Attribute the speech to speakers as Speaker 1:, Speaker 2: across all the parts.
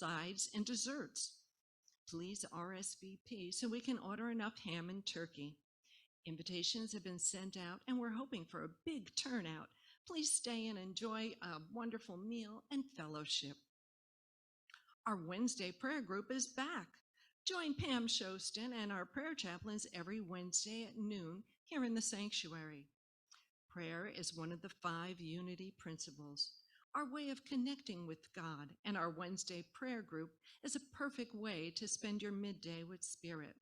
Speaker 1: sides, and desserts. Please RSVP so we can order enough ham and turkey. Invitations have been sent out, and we're hoping for a big turnout. Please stay and enjoy a wonderful meal and fellowship. Our Wednesday prayer group is back. Join Pam Shostin and our prayer chaplains every Wednesday at noon here in the sanctuary. Prayer is one of the 5 unity principles, our way of connecting with God, and our Wednesday prayer group is a perfect way to spend your midday with Spirit.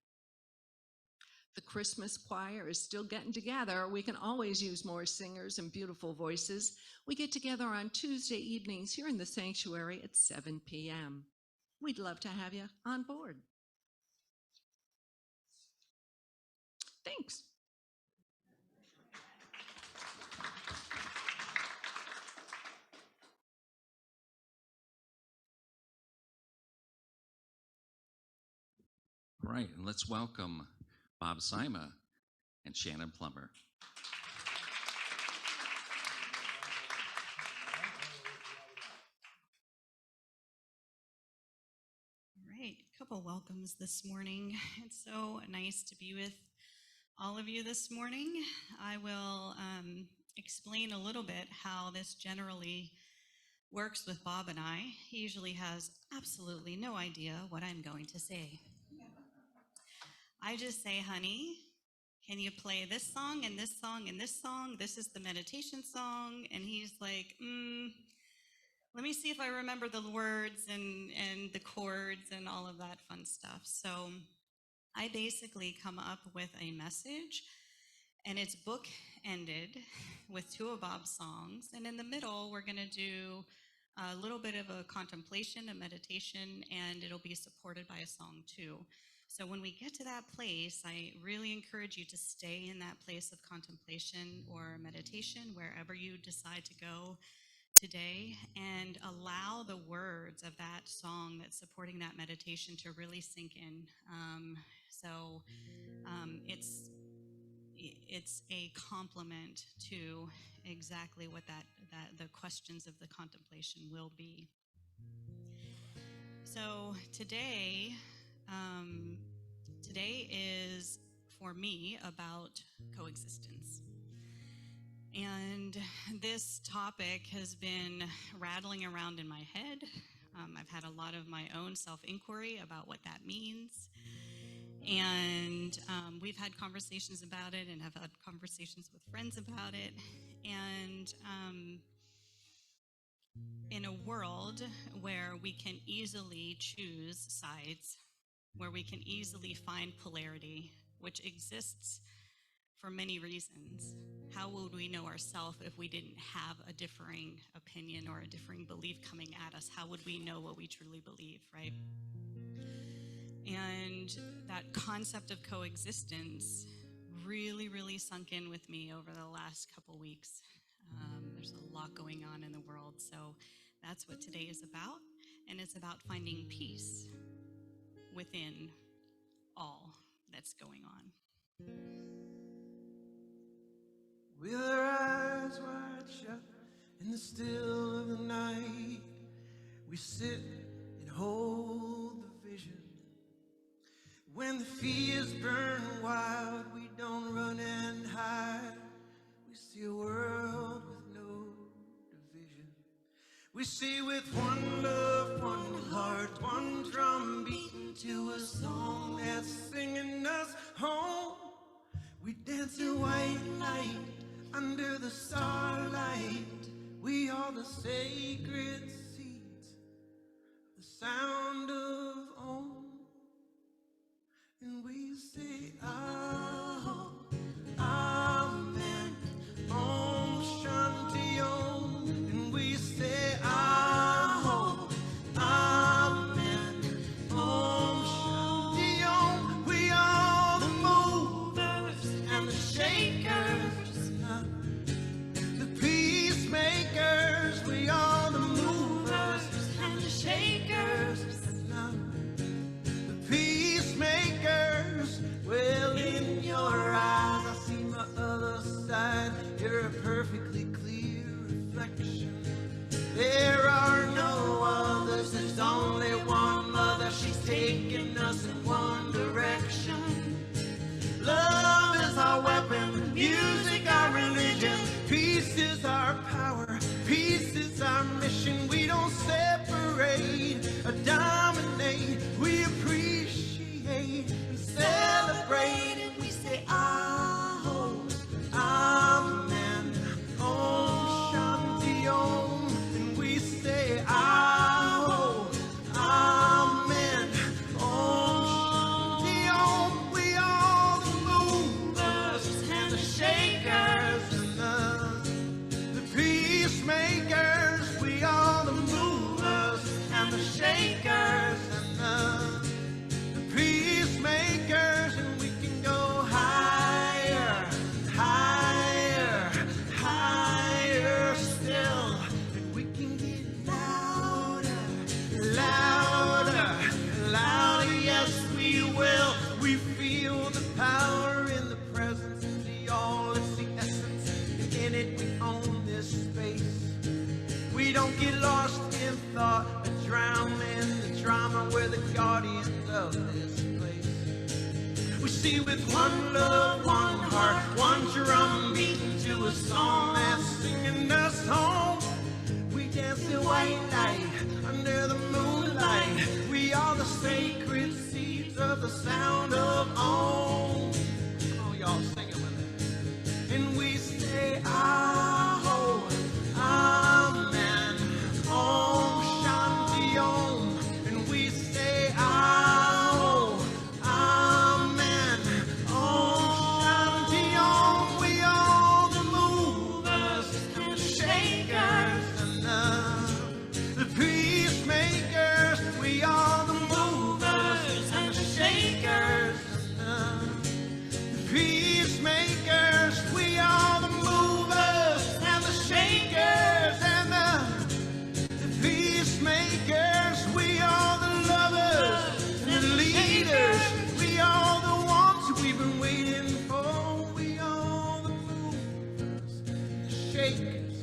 Speaker 1: The Christmas choir is still getting together. We can always use more singers and beautiful voices. We get together on Tuesday evenings here in the sanctuary at 7 p.m. We'd love to have you on board. Thanks.
Speaker 2: All right, and let's welcome Bob Sima and Shannon Plummer.
Speaker 3: All right, a couple welcomes this morning. It's so nice to be with all of you this morning. I will explain a little bit how this generally works with Bob and I. He usually has absolutely no idea what I'm going to say. I just say, honey, can you play this song and this song and this song? This is the meditation song. And he's like, let me see if I remember the words and the chords and all of that fun stuff. So I basically come up with a message, and it's book-ended with 2 of Bob's songs. And in the middle, we're going to do a little bit of a contemplation, a meditation, and it'll be supported by a song too. So when we get to that place, I really encourage you to stay in that place of contemplation or meditation, wherever you decide to go today, and allow the words of that song that's supporting that meditation to really sink in. It's a complement to exactly what the questions of the contemplation will be. So today is, for me, about coexistence. And this topic has been rattling around in my head. I've had a lot of my own self-inquiry about what that means. And we've had conversations about it and have had conversations with friends about it. And in a world where we can easily choose sides, where we can easily find polarity, which exists for many reasons, how would we know ourselves if we didn't have a differing opinion or a differing belief coming at us? How would we know what we truly believe, right? And that concept of coexistence really, really sunk in with me over the last couple weeks. There's a lot going on in the world, so that's what today is about, and it's about finding peace within all that's going on.
Speaker 4: With our eyes wide shut in the still of the night, we sit and hold the vision. When the fears burn wild, we don't run and hide. We see a world with no division. We see with one love, one heart, one drum beating to a song that's singing us home. We dance in white light under the starlight. We are the sacred seeds, the sound of Om. And we say, Aho, Amen, Om Shanti Om. And we say, Aho, Amen, Om Shanti Om. We are the movers and the shakers, the peacemakers. We are the movers and the shakers, the peacemakers. Well, in your eyes, I see my other side. You're a perfectly clear reflection. There are no others, there's only one. mission. We don't separate or dominate. We appreciate and celebrate, and we say, Aho, Amen, Om Shanti Om, and we say, Aho, Amen, Om Shanti Om. We are the movers and the shakers and the peacemakers. We are the movers and the shakers and the peacemakers, and we can go higher, higher, higher still, and we can get louder, louder, louder. Yes, we will. We feel the power in the presence, the all, it's the essence, and in it we own this space. We don't get lost in thought or drown in the drama. We're the guardians of this place. We see with one love, one heart, one drum beating to a song that's singing us home. We dance in white light under the moonlight. We are the sacred seeds of the sound of Om. Oh, y'all sing it with us. And we say, Aho, Amen, Om Shanti Om. And we say, Aho, Amen, Om Shanti Om. We are the movers and the shakers and the peacemakers. We are the movers and the shakers and the peacemakers. We are the movers and the shakers and the peacemakers. We are the lovers and the leaders. We are the ones we've been waiting for. We are the movers and the shakers,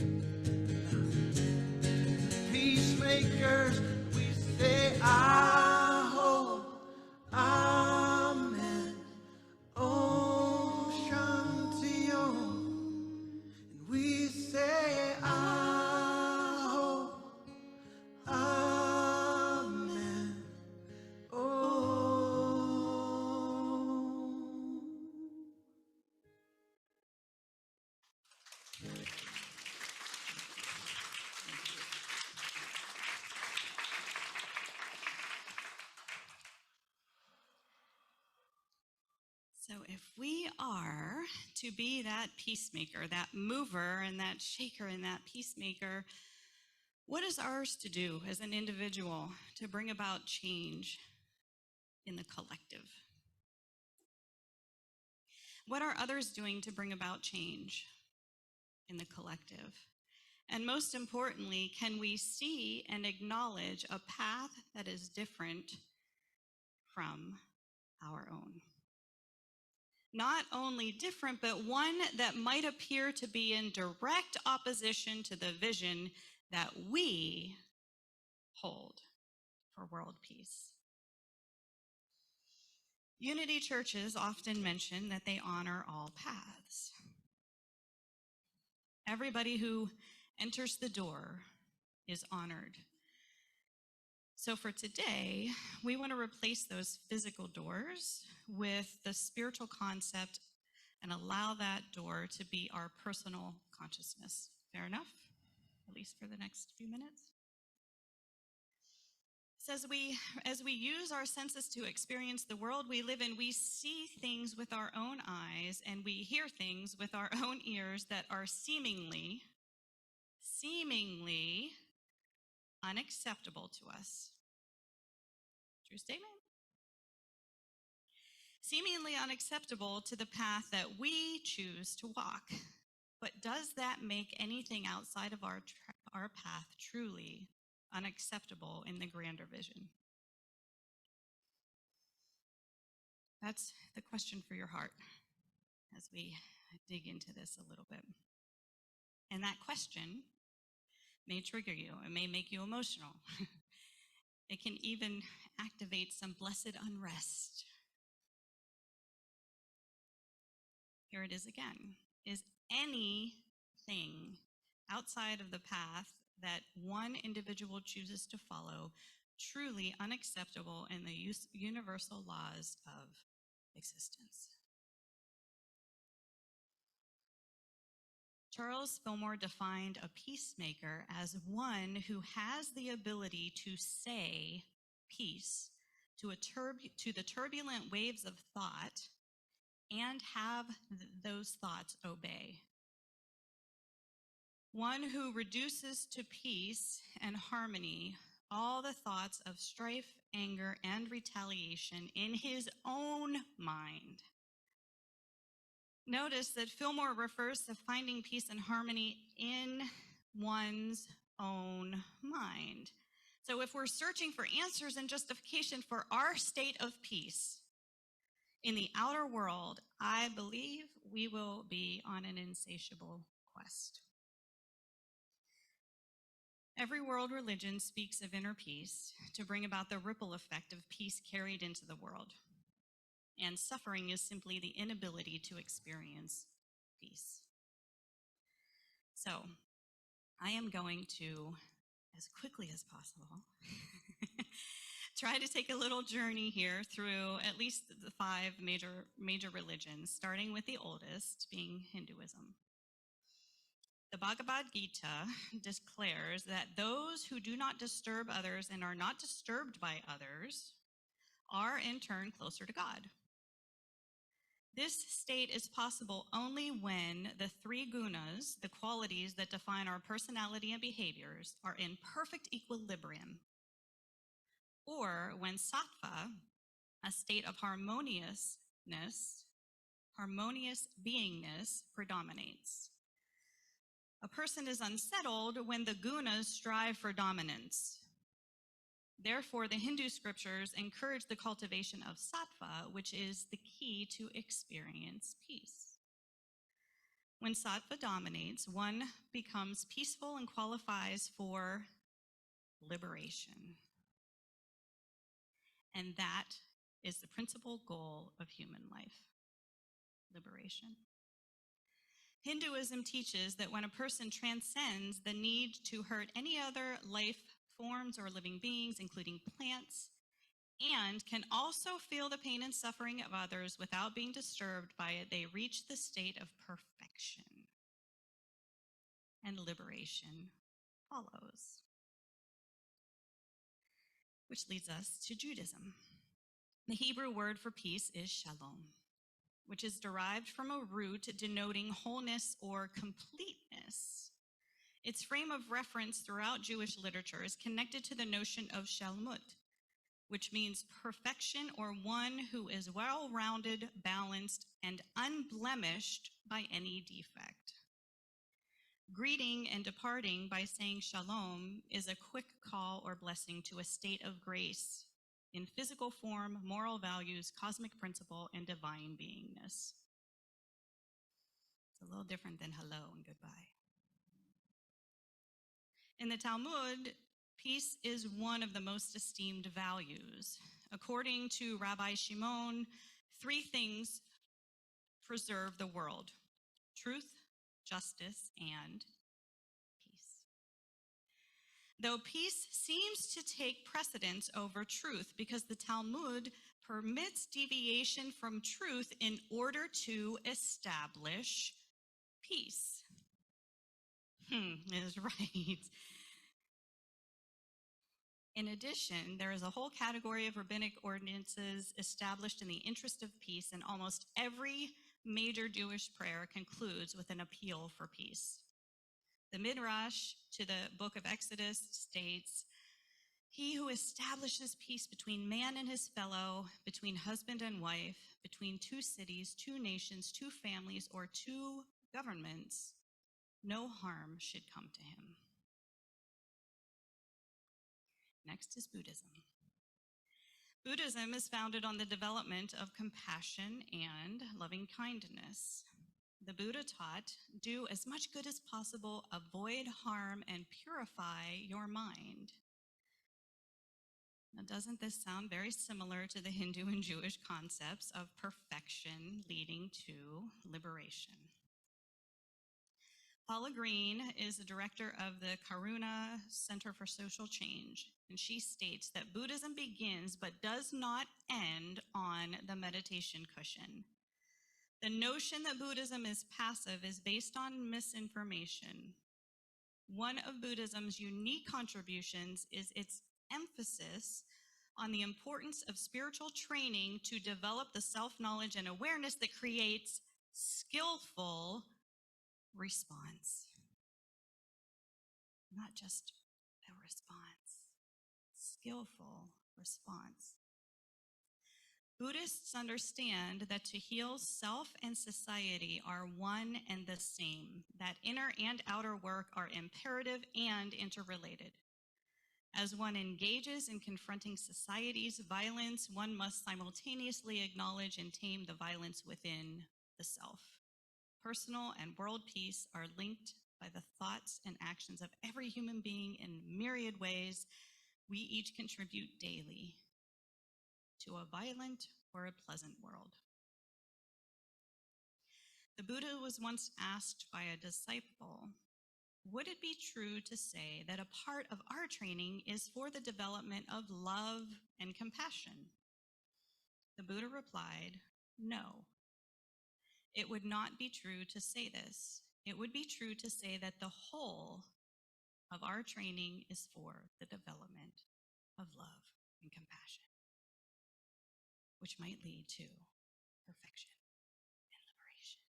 Speaker 4: peacemakers. We say, Aho, Amen, Om Shanti Om. And we say, Aho, Amen, Om.
Speaker 3: So, if we are to be that peacemaker, that mover, and that shaker, and that peacemaker, what is ours to do as an individual to bring about change in the collective? What are others doing to bring about change in the collective? And most importantly, can we see and acknowledge a path that is different from our own? Not only different, but one that might appear to be in direct opposition to the vision that we hold for world peace. Unity churches often mention that they honor all paths. Everybody who enters the door is honored. So for today, we want to replace those physical doors with the spiritual concept and allow that door to be our personal consciousness. Fair enough? At least for the next few minutes. So as we use our senses to experience the world we live in, we see things with our own eyes and we hear things with our own ears that are seemingly unacceptable to us. True statement? Seemingly unacceptable to the path that we choose to walk. But does that make anything outside of our path truly unacceptable in the grander vision? That's the question for your heart as we dig into this a little bit. And that question may trigger you. It may make you emotional. It can even activate some blessed unrest. Here it is again. Is anything outside of the path that one individual chooses to follow truly unacceptable in the universal laws of existence. Charles Fillmore defined a peacemaker as one who has the ability to say peace to the turbulent waves of thought and have those thoughts obey. One who reduces to peace and harmony all the thoughts of strife, anger, and retaliation in his own mind. Notice that Fillmore refers to finding peace and harmony in one's own mind. So if we're searching for answers and justification for our state of peace in the outer world, I believe we will be on an insatiable quest. Every world religion speaks of inner peace to bring about the ripple effect of peace carried into the world. And suffering is simply the inability to experience peace. So, I am going to, as quickly as possible, try to take a little journey here through at least the 5 major religions, starting with the oldest, being Hinduism. The Bhagavad Gita declares that those who do not disturb others and are not disturbed by others are in turn closer to God. This state is possible only when the 3 gunas, the qualities that define our personality and behaviors, are in perfect equilibrium, or when sattva, a state of harmonious beingness, predominates. A person is unsettled when the gunas strive for dominance. Therefore, the Hindu scriptures encourage the cultivation of sattva, which is the key to experience peace. When sattva dominates, one becomes peaceful and qualifies for liberation. And that is the principal goal of human life, liberation. Hinduism teaches that when a person transcends the need to hurt any other life forms or living beings, including plants, and can also feel the pain and suffering of others without being disturbed by it, they reach the state of perfection. And liberation follows. Which leads us to Judaism. The Hebrew word for peace is shalom, which is derived from a root denoting wholeness or completeness. Its frame of reference throughout Jewish literature is connected to the notion of shalmut, which means perfection or one who is well-rounded, balanced, and unblemished by any defect. Greeting and departing by saying shalom is a quick call or blessing to a state of grace in physical form, moral values, cosmic principle, and divine beingness. It's a little different than hello and goodbye. In the Talmud, peace is one of the most esteemed values. According to Rabbi Shimon, 3 things preserve the world: truth, justice, and peace. Though peace seems to take precedence over truth because the Talmud permits deviation from truth in order to establish peace. Is right. In addition, there is a whole category of rabbinic ordinances established in the interest of peace, and almost every major Jewish prayer concludes with an appeal for peace. The Midrash to the book of Exodus states, "He who establishes peace between man and his fellow, between husband and wife, between 2 cities, 2 nations, 2 families, or 2 governments, no harm should come to him." Next is Buddhism. Buddhism is founded on the development of compassion and loving kindness. The Buddha taught, do as much good as possible, avoid harm, and purify your mind. Now, doesn't this sound very similar to the Hindu and Jewish concepts of perfection leading to liberation? Paula Green is the director of the Karuna Center for Social Change, and she states that Buddhism begins but does not end on the meditation cushion. The notion that Buddhism is passive is based on misinformation. One of Buddhism's unique contributions is its emphasis on the importance of spiritual training to develop the self-knowledge and awareness that creates skillful response. Not just a response, skillful response. Buddhists understand that to heal self and society are one and the same, that inner and outer work are imperative and interrelated. As one engages in confronting society's violence, one must simultaneously acknowledge and tame the violence within the self. Personal and world peace are linked by the thoughts and actions of every human being in myriad ways we each contribute daily to a violent or a pleasant world. The Buddha was once asked by a disciple, would it be true to say that a part of our training is for the development of love and compassion? The Buddha replied, no. It would not be true to say this. It would be true to say that the whole of our training is for the development of love and compassion, which might lead to perfection and liberation.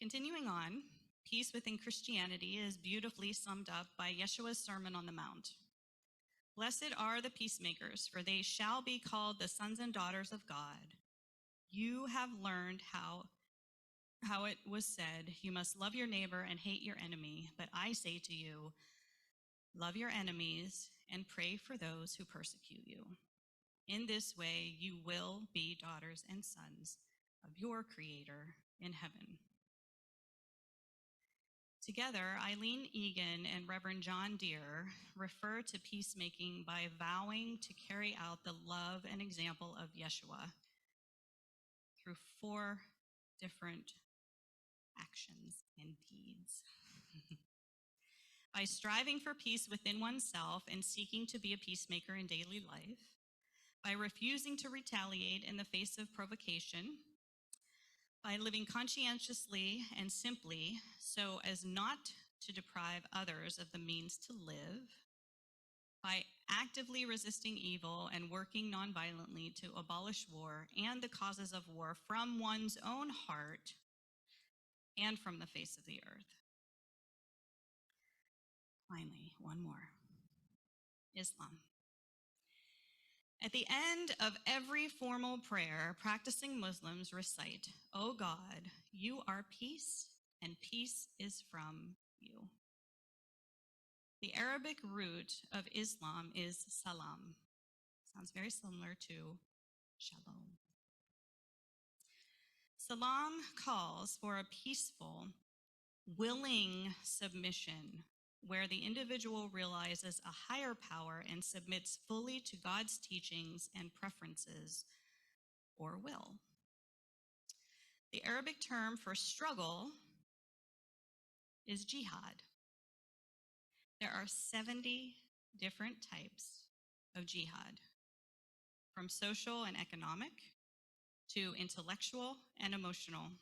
Speaker 3: Continuing on, peace within Christianity is beautifully summed up by Yeshua's Sermon on the Mount. Blessed are the peacemakers, for they shall be called the sons and daughters of God. You have learned how it was said, you must love your neighbor and hate your enemy. But I say to you, love your enemies and pray for those who persecute you. In this way, you will be daughters and sons of your Creator in heaven. Together, Eileen Egan and Reverend John Deere refer to peacemaking by vowing to carry out the love and example of Yeshua through 4 different actions and deeds. By striving for peace within oneself and seeking to be a peacemaker in daily life, by refusing to retaliate in the face of provocation, by living conscientiously and simply so as not to deprive others of the means to live, by actively resisting evil and working nonviolently to abolish war and the causes of war from one's own heart and from the face of the earth. Finally, one more. Islam. At the end of every formal prayer, practicing Muslims recite, "O God, you are peace, and peace is from you." The Arabic root of Islam is salam. Sounds very similar to shalom. Salam calls for a peaceful, willing submission where the individual realizes a higher power and submits fully to God's teachings and preferences or will. The Arabic term for struggle is jihad. There are 70 different types of jihad, from social and economic to intellectual and emotional.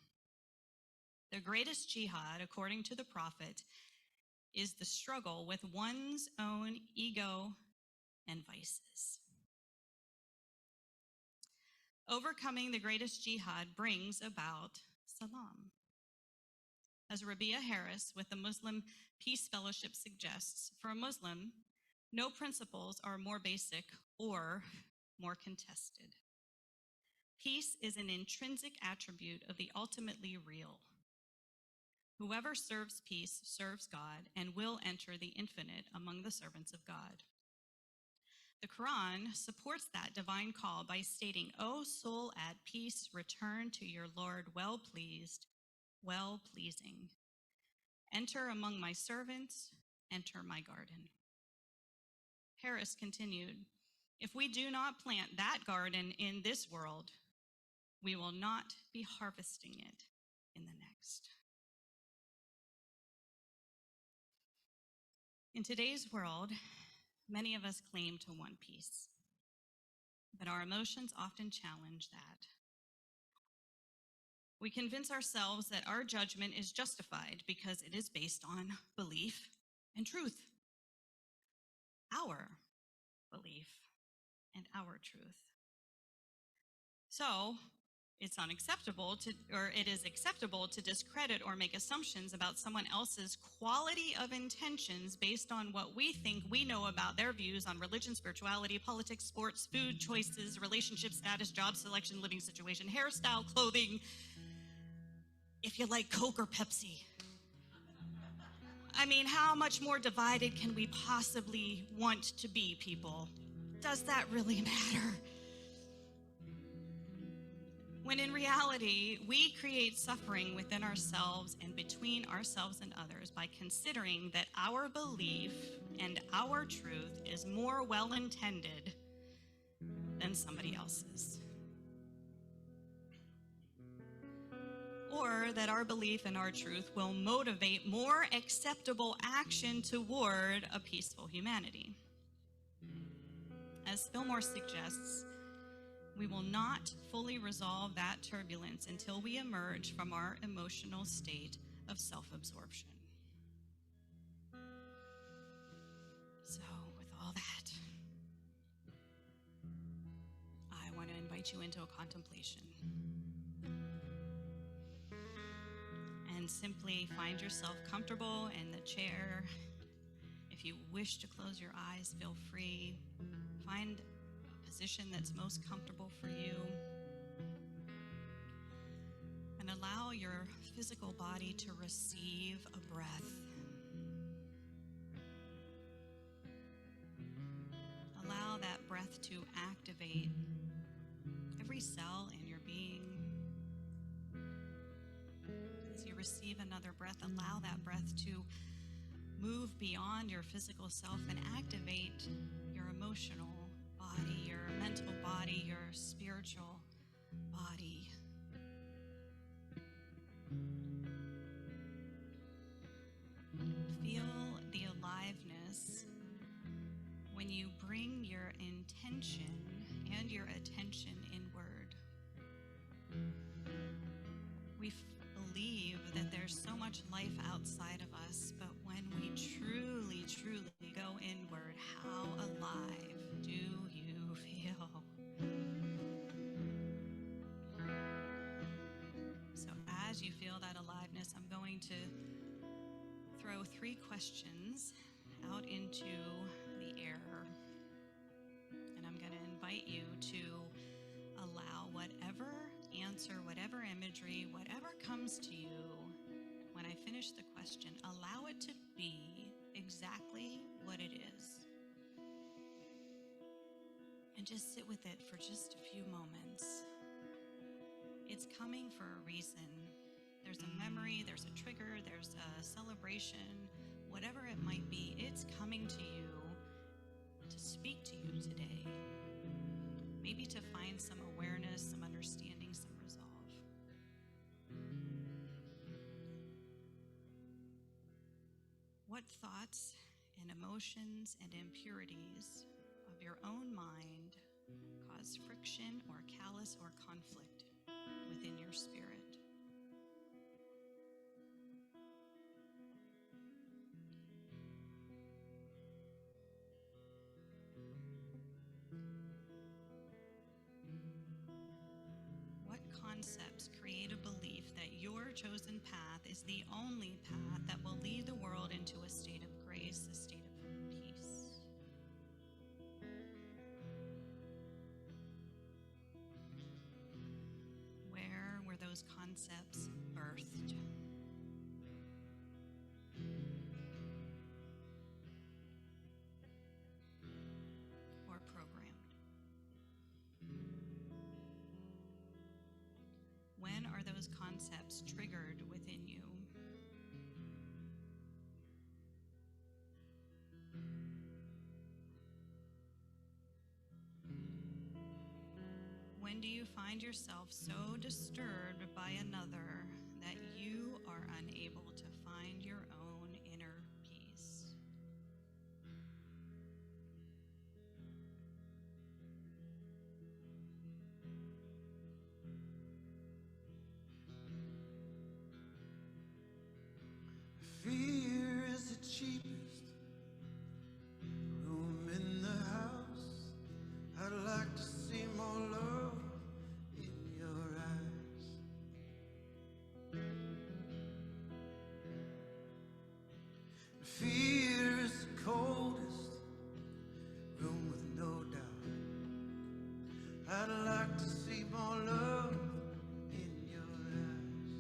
Speaker 3: The greatest jihad, according to the prophet, is the struggle with one's own ego and vices. Overcoming the greatest jihad brings about salam. As Rabia Harris with the Muslim Peace Fellowship suggests, for a Muslim, no principles are more basic or more contested. Peace is an intrinsic attribute of the ultimately real. Whoever serves peace serves God and will enter the infinite among the servants of God. The Quran supports that divine call by stating, "O soul at peace, return to your Lord well-pleased, well-pleasing. Enter among my servants, enter my garden." Harris continued, "If we do not plant that garden in this world, we will not be harvesting it in the next." In today's world, many of us claim to want peace, but our emotions often challenge that. We convince ourselves that our judgment is justified because it is based on belief and truth. Our belief and our truth. So, it is acceptable to discredit or make assumptions about someone else's quality of intentions based on what we think we know about their views on religion, spirituality, politics, sports, food choices, relationship status, job selection, living situation, hairstyle, clothing, if you like Coke or Pepsi. I mean, how much more divided can we possibly want to be, people? Does that really matter? When in reality, we create suffering within ourselves and between ourselves and others by considering that our belief and our truth is more well-intended than somebody else's. Or that our belief and our truth will motivate more acceptable action toward a peaceful humanity. As Fillmore suggests, we will not fully resolve that turbulence until we emerge from our emotional state of self-absorption. So, with all that, I want to invite you into a contemplation. And simply find yourself comfortable in the chair. If you wish to close your eyes, feel free. Find a position that's most comfortable for you. And allow your physical body to receive a breath. Allow that breath to activate every cell in your being. As you receive another breath, allow that breath to move beyond your physical self and activate your emotional body, your mental body, your spiritual body. Feel the aliveness when you bring your intention and your attention inward. We believe that there's so much life outside of us, but when we truly, truly go inward, how alive do you feel? So as you feel that aliveness, I'm going to throw 3 questions out into the air. And I'm going to invite you to allow whatever answer, whatever imagery, whatever comes to you when I finish the question, allow it to be exactly what it is. And just sit with it for just a few moments. It's coming for a reason. There's a memory, there's a trigger, there's a celebration, whatever it might be, it's coming to you to speak to you today. Maybe to find some awareness, some understanding, some resolve. What thoughts and emotions and impurities of your own mind cause friction or callous or conflict within your spirit? What concepts create a belief that your chosen path is the only path that will lead the world into a state of grace, a state of peace? Where were those concepts birthed? Or programmed? When are those concepts triggered within you? When do you find yourself so disturbed by another that you are unable to find your own inner peace?
Speaker 4: I'd like to see more love in your eyes.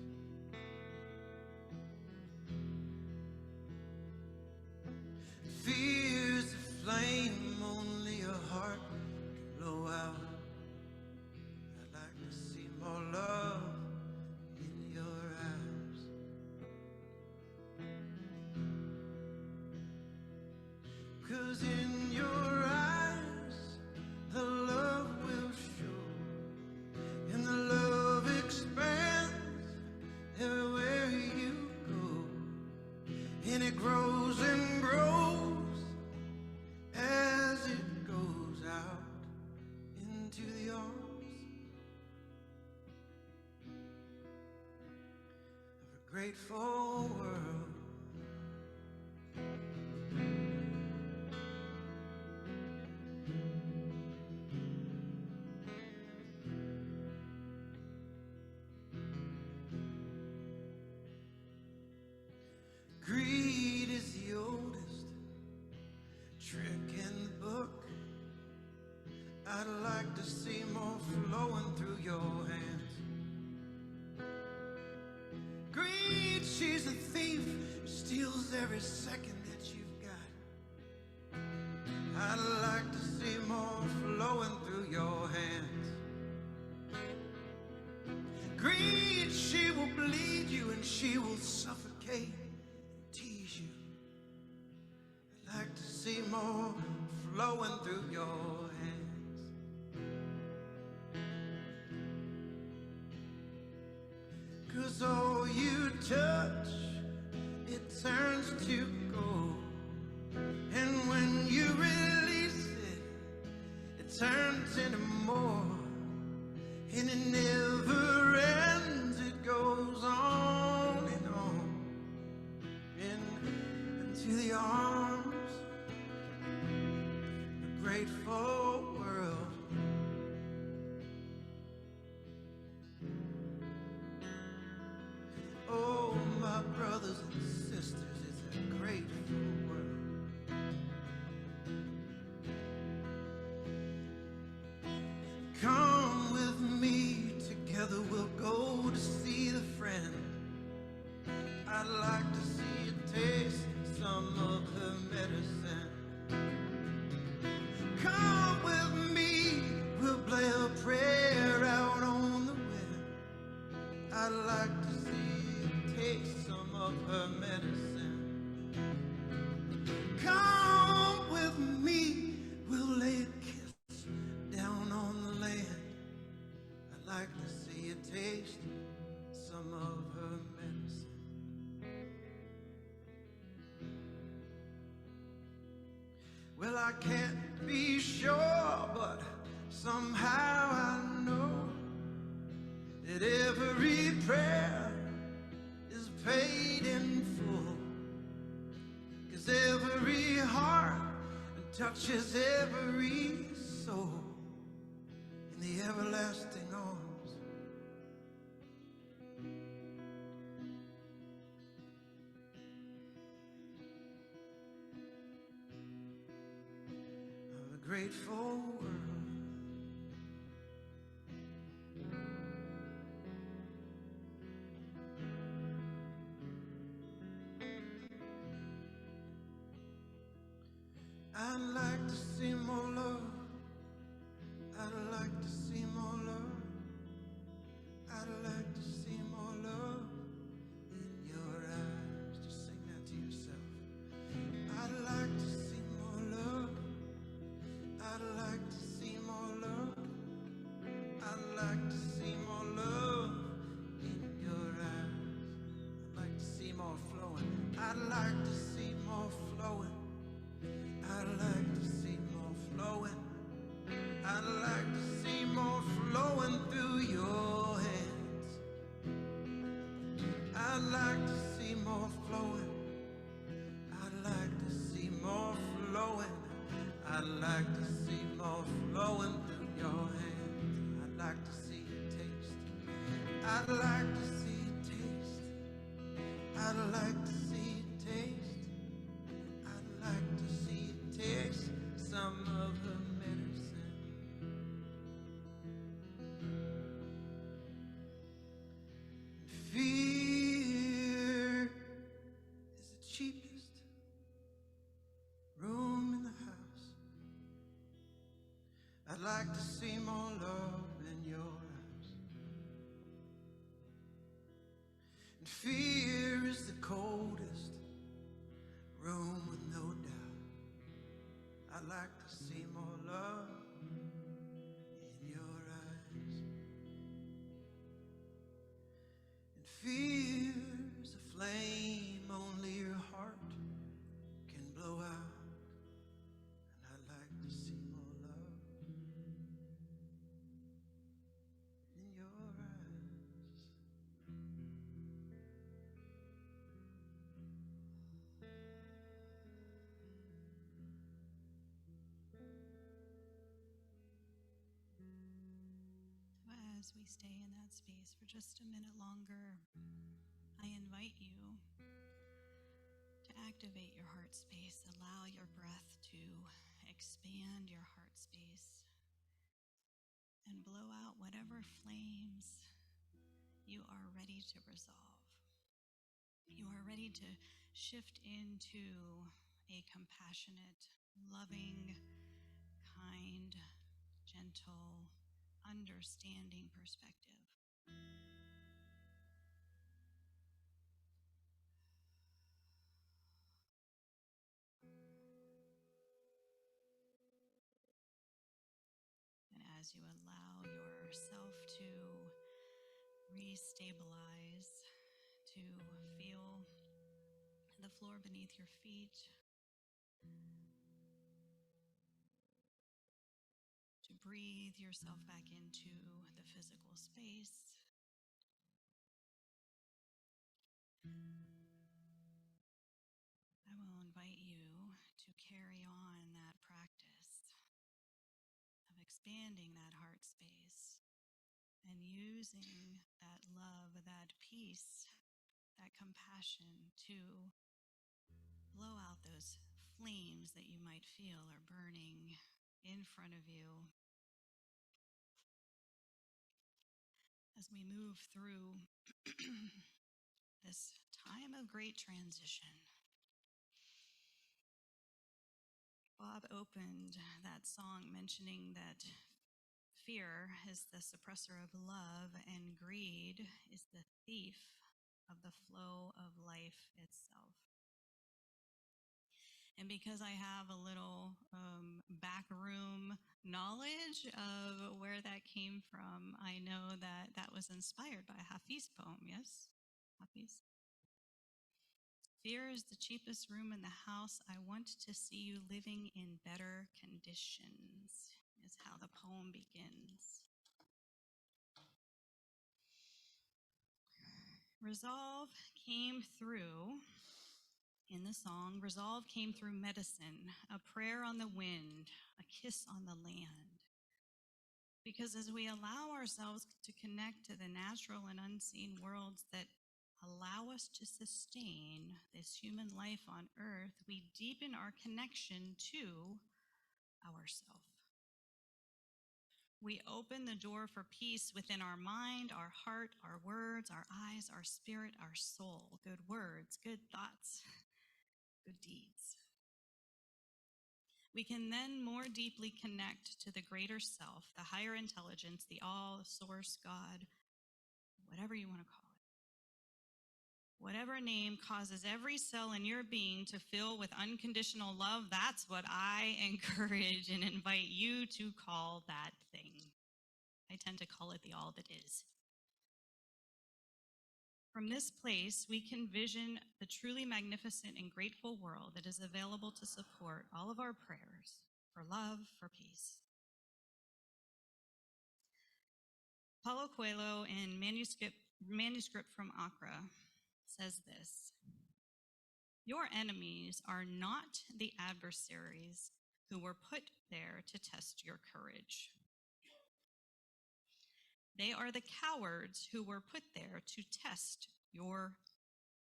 Speaker 4: Fear's a flame only a heart can blow out. I'd like to see more love in your eyes. 'Cause in your eyes the love will show, and the love expands everywhere you go, and it grows and grows as it goes out into the arms of a grateful world. Greed is the oldest trick in the book. I'd like to see more flowing through your hands. Greed, she's a thief, steals every second that you've got. I'd like to see more flowing through your hands. Greed, she will bleed you and she will suffocate. I'd like to see more flowing through your hands. 'Cause all you touch, it turns to gold. And when you release it, it turns into more. And it never ends, it goes on and on. Into the arms of a grateful world. Oh, my brothers and sisters, it's a grateful world. Come with me, together we'll go to see the friend. I'd like to see you taste some of her medicine. Come with me, we'll play a prayer out on the wind. I'd like to see you taste some of her medicine. Come with me, we'll lay a kiss down on the land. I'd like to see you taste some of her medicine. Well, I can't be sure, but somehow I know that every prayer is paid in full. 'Cause every heart touches every soul in the everlasting arms of a grateful world. I'd like to see more love. I'd like to see more love. I'd like to see more love in your eyes. Just sing that to yourself. I'd like to see more love. I'd like to see more love. I'd like to see more love in your eyes. I'd like to see more flowing. I'd like to see more flowing. I'd like to see more flowing. I'd like to see more flowing through your hands. I'd like to see more flowing. I'd like to see more flowing. I'd like to see more flowing through your hands. I'd like to see you taste. I'd like to see you taste. I'd like to see you taste. I'd like to see you taste some of the medicine. like to see more love in your eyes. And fear is the coldest room with no doubt. I'd like to see more love in your eyes. And fear's a flame only your heart can blow out. And I'd like to see more love in your eyes.
Speaker 3: As we stay in that space for just a minute longer, I invite you to activate your heart space. Allow your breath to expand your heart space and blow out whatever flames you are ready to resolve. You are ready to shift into a compassionate, loving, kind, gentle, understanding perspective. And as you allow yourself to restabilize, to feel the floor beneath your feet, to breathe yourself back into the physical space, I will invite you to carry on that practice of expanding that heart space and using that love, that peace, that compassion to blow out those flames that you might feel are burning in front of you as we move through this time of great transition. Bob opened that song mentioning that fear is the suppressor of love and greed is the thief of the flow of life itself. And because I have a little backroom knowledge of where that came from, I know that that was inspired by a Hafiz poem, yes? Hafiz? Fear is the cheapest room in the house. I want to see you living in better conditions, is how the poem begins. Resolve came through, in the song, resolve came through medicine, a prayer on the wind, a kiss on the land. Because as we allow ourselves to connect to the natural and unseen worlds that allow us to sustain this human life on earth, we deepen our connection to ourself. We open the door for peace within our mind, our heart, our words, our eyes, our spirit, our soul. Good words, good thoughts, good deeds. We can then more deeply connect to the greater self, the higher intelligence, the all source God, whatever you want to call it. Whatever name causes every cell in your being to fill with unconditional love, that's what I encourage and invite you to call that thing. I tend to call it the all that is. From this place, we can vision the truly magnificent and grateful world that is available to support all of our prayers for love, for peace. Paulo Coelho in manuscript from Accra says this: your enemies are not the adversaries who were put there to test your courage. They are the cowards who were put there to test your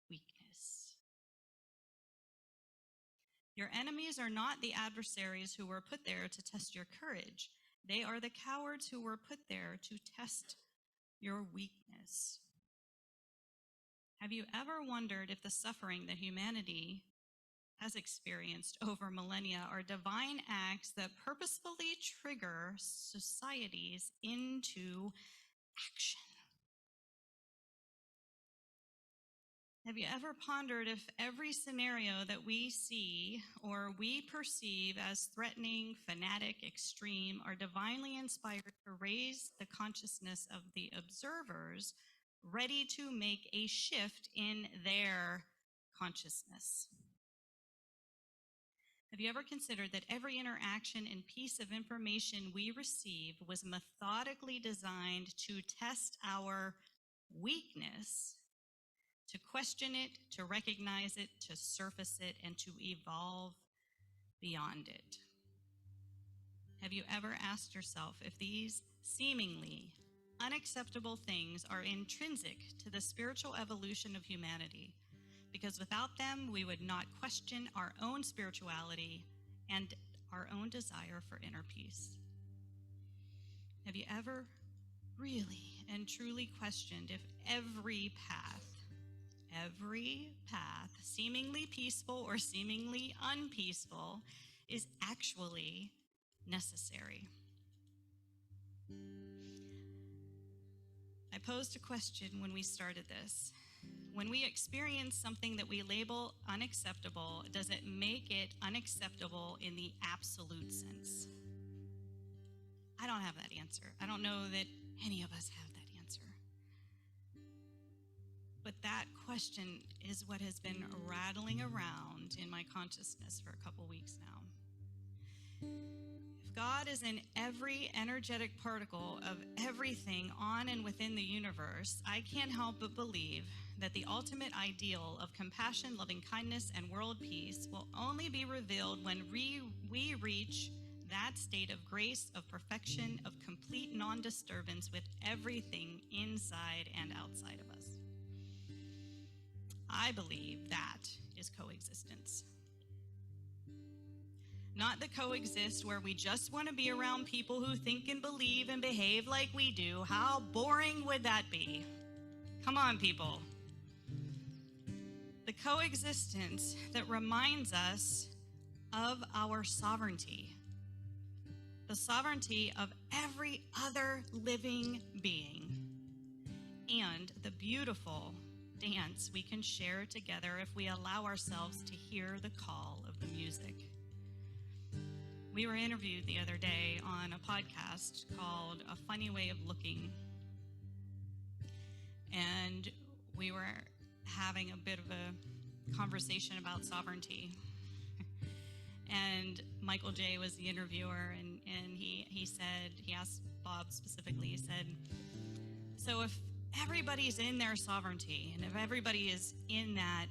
Speaker 3: weakness. Your enemies are not the adversaries who were put there to test your courage. They are the cowards who were put there to test your weakness. Have you ever wondered if the suffering that humanity has experienced over millennia are divine acts that purposefully trigger societies into action. Have you ever pondered if every scenario that we see or we perceive as threatening, fanatic, extreme, are divinely inspired to raise the consciousness of the observers, ready to make a shift in their consciousness? Have you ever considered that every interaction and piece of information we receive was methodically designed to test our weakness, to question it, to recognize it, to surface it, and to evolve beyond it? Have you ever asked yourself if these seemingly unacceptable things are intrinsic to the spiritual evolution of humanity? Because without them, we would not question our own spirituality and our own desire for inner peace. Have you ever really and truly questioned if every path, seemingly peaceful or seemingly unpeaceful, is actually necessary? I posed a question when we started this. When we experience something that we label unacceptable, does it make it unacceptable in the absolute sense? I don't have that answer. I don't know that any of us have that answer. But that question is what has been rattling around in my consciousness for a couple weeks now. If God is in every energetic particle of everything on and within the universe, I can't help but believe that the ultimate ideal of compassion, loving kindness, and world peace will only be revealed when we reach that state of grace, of perfection, of complete non-disturbance with everything inside and outside of us. I believe that is coexistence. Not the coexist where we just want to be around people who think and believe and behave like we do. How boring would that be? Come on, people. The coexistence that reminds us of our sovereignty, the sovereignty of every other living being, and the beautiful dance we can share together if we allow ourselves to hear the call of the music. We were interviewed the other day on a podcast called A Funny Way of Looking, and we were having a bit of a conversation about sovereignty. And Michael J. was the interviewer, and he said, he asked Bob specifically, he said, so if everybody's in their sovereignty, and if everybody is in that,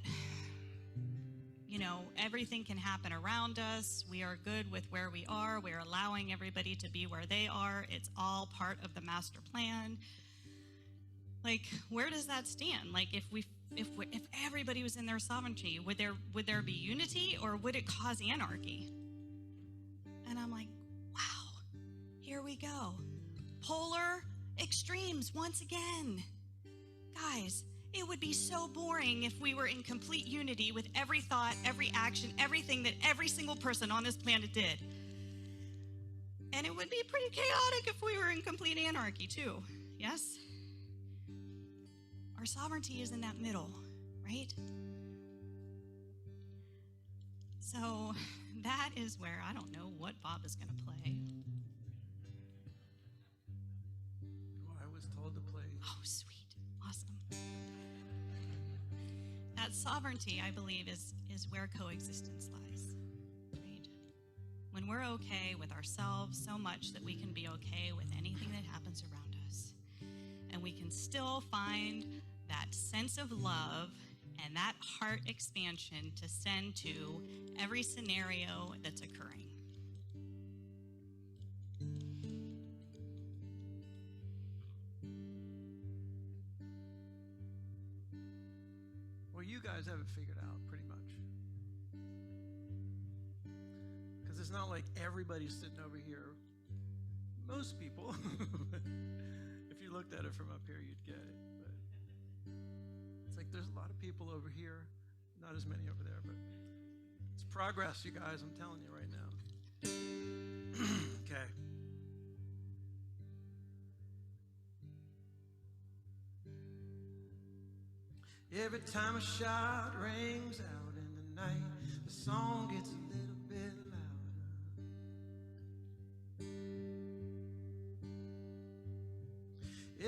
Speaker 3: everything can happen around us, we are good with where we are, we're allowing everybody to be where they are, it's all part of the master plan. Like, where does that stand? Like, if everybody was in their sovereignty, would there be unity, or would it cause anarchy? And I'm like, wow, here we go. Polar extremes once again. Guys, it would be so boring if we were in complete unity with every thought, every action, everything that every single person on this planet did. And it would be pretty chaotic if we were in complete anarchy too, yes? Our sovereignty is in that middle, right? So that is where I don't know what Bob is going to play.
Speaker 4: Well, I was told to play.
Speaker 3: Oh, sweet. Awesome. That sovereignty, I believe, is where coexistence lies, right? When we're okay with ourselves so much that we can be okay with anything that happens around us, and we can still find that sense of love and that heart expansion to send to every scenario that's occurring.
Speaker 4: Well, you guys have it figured out pretty much. Because it's not like everybody's sitting over here. Most people. If you looked at it from up here, you'd get it. But it's like there's a lot of people over here, not as many over there, but It's progress, you guys, I'm telling you right now. Okay. Every time a shot rings out in the night, the song gets a little bit louder.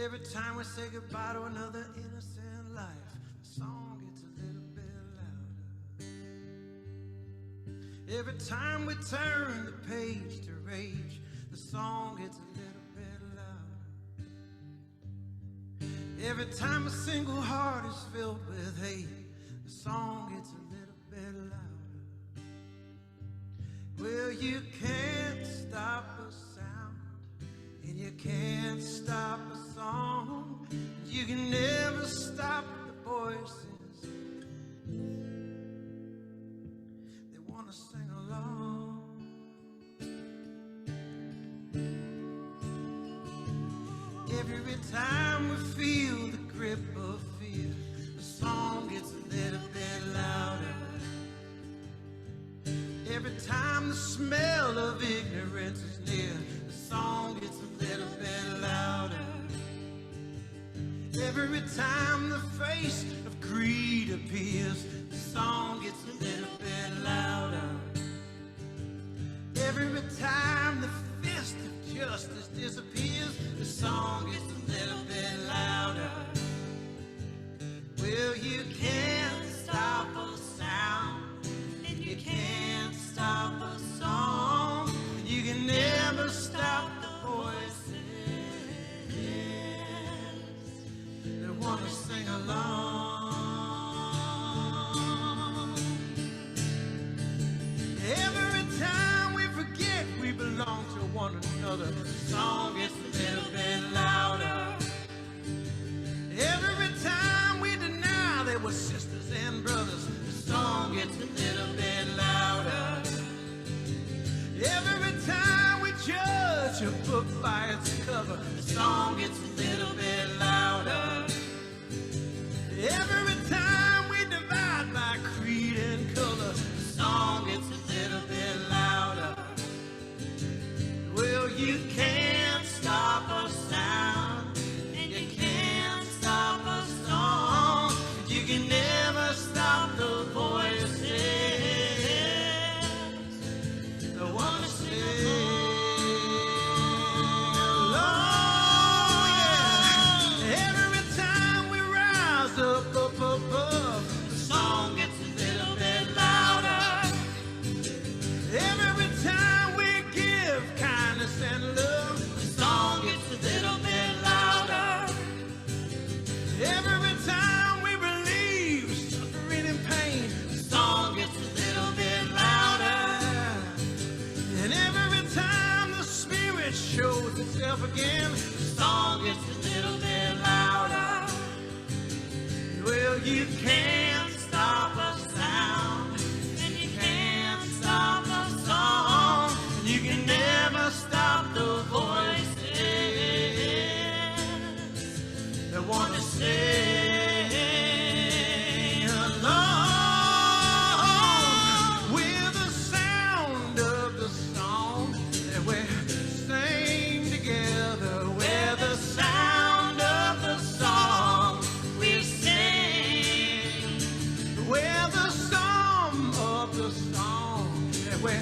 Speaker 4: Every time we say goodbye to another innocent life, the song gets a little bit louder. Every time we turn the page to rage, the song gets a little bit louder. Every time a single heart is filled with hate, the song gets a little bit louder. Well, you can't stop a sound, and you can't stop a song. You can never stop the voices. They want to sing along. Every time we feel the grip of fear, the song gets a little bit louder. Every time the smell of ignorance is near, the song gets a little bit louder. Every time the face of greed appears, the song gets a little bit louder. Every time the fist of justice disappears, the song gets a little bit louder. Well, you can't stop a sound, and you can't stop a song, and you can never stop the voices that want to sing along. Every time we forget we belong to one another, the song gets a little bit louder. Every time we deny that we're sisters and brothers, the song gets a little bit louder. Every time we judge a book by its cover, the song gets a little bit louder. Every time we divide by creed and color, the song gets a little bit louder. Well, you can't stop a sound, and you can't stop a song. You can never stop the voices that want to sing along. Yeah. Every time we rise up above, the song gets a little bit louder. Every time we give kindness and love, the song gets a little bit louder. Every time we relieve suffering and pain, the song gets a little bit louder. And every time the Spirit shows itself again, the song gets a little bit louder. Well, you can't stop a sound, and you can't stop a song. You can never stop the voices that want to sing along with the sound of the song that we sing together. With the sound of the song we sing. With the sum of the song that we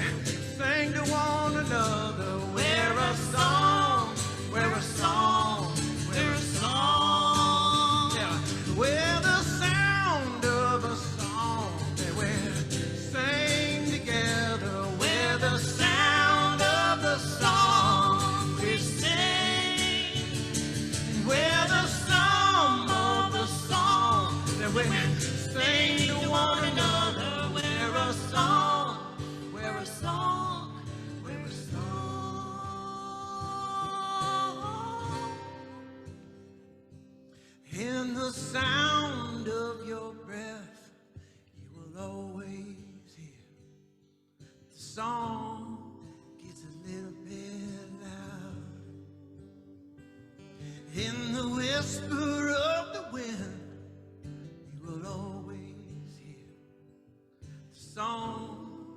Speaker 4: sing to one another. We're a song, we're a song, we're a song. Yeah. We're the sound of a song that we sing together. We're the sound of the song we sing. We're the sum of the song that we sing to one another. We're a song, we're a song, we're a song. In the sound of your breath, you will always hear the song gets a little bit loud. In the whisper of the wind, you will always hear the song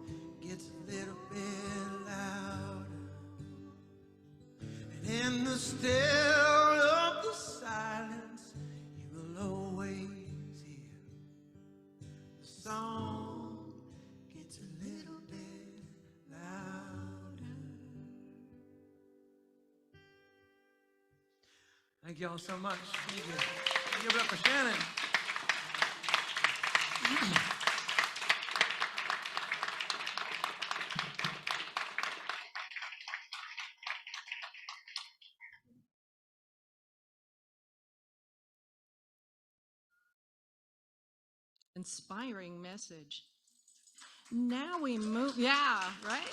Speaker 4: In the still of the silence, you will always hear the song gets a little bit louder. Thank you all so much. Thank you. Give it up for Shannon.
Speaker 1: Inspiring message. Now we move, yeah, right?